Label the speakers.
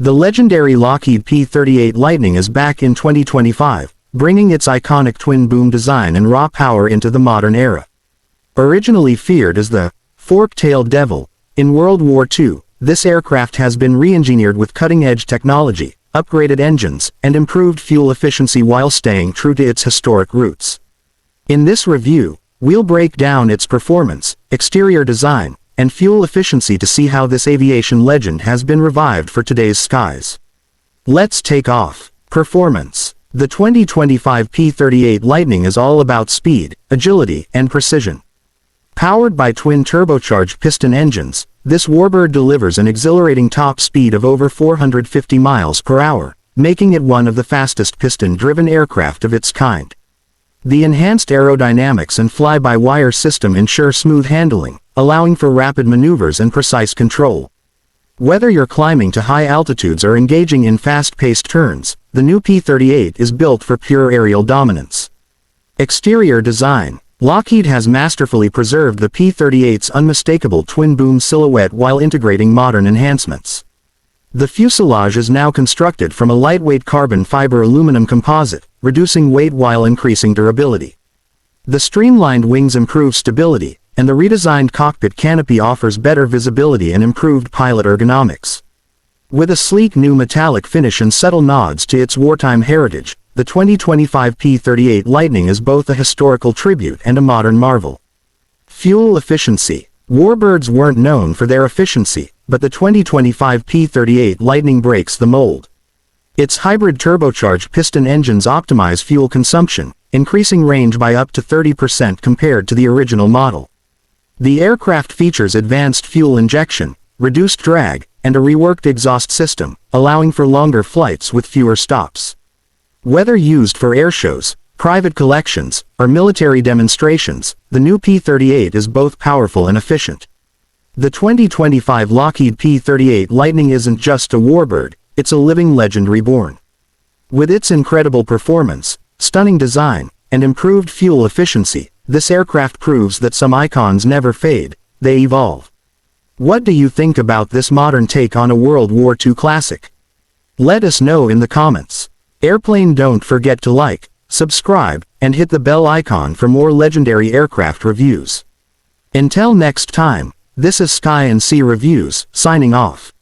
Speaker 1: The legendary Lockheed P-38 Lightning is back in 2025, bringing its iconic twin-boom design and raw power into the modern era. Originally feared as the fork-tailed devil in World War II, this aircraft has been re-engineered with cutting-edge technology, upgraded engines, and improved fuel efficiency while staying true to its historic roots. In this review, we'll break down its performance, exterior design, and fuel efficiency to see how this aviation legend has been revived for today's skies. Let's take off. Performance. The 2025 P-38 Lightning is all about speed, agility, and precision. Powered by twin turbocharged piston engines, this Warbird delivers an exhilarating top speed of over 450 miles per hour, making it one of the fastest piston-driven aircraft of its kind. The enhanced aerodynamics and fly-by-wire system ensure smooth handling, allowing for rapid maneuvers and precise control. Whether you're climbing to high altitudes or engaging in fast-paced turns, the new P-38 is built for pure aerial dominance. Exterior design. Lockheed has masterfully preserved the P-38's unmistakable twin-boom silhouette while integrating modern enhancements. The fuselage is now constructed from a lightweight carbon fiber aluminum composite, reducing weight while increasing durability. The streamlined wings improve stability, and the redesigned cockpit canopy offers better visibility and improved pilot ergonomics. With a sleek new metallic finish and subtle nods to its wartime heritage, the 2025 P-38 Lightning is both a historical tribute and a modern marvel. Fuel efficiency. Warbirds weren't known for their efficiency, but the 2025 P-38 Lightning breaks the mold. Its hybrid turbocharged piston engines optimize fuel consumption, increasing range by up to 30% compared to the original model. The aircraft features advanced fuel injection, reduced drag, and a reworked exhaust system, allowing for longer flights with fewer stops. Whether used for airshows, private collections, or military demonstrations, the new P-38 is both powerful and efficient. The 2025 Lockheed P-38 Lightning isn't just a Warbird, it's a living legend reborn. With its incredible performance, stunning design, and improved fuel efficiency, this aircraft proves that some icons never fade, they evolve. What do you think about this modern take on a World War II classic? Let us know in the comments. Airplane, don't forget to like, subscribe, and hit the bell icon for more legendary aircraft reviews. Until next time, this is Sky and Sea Reviews, signing off.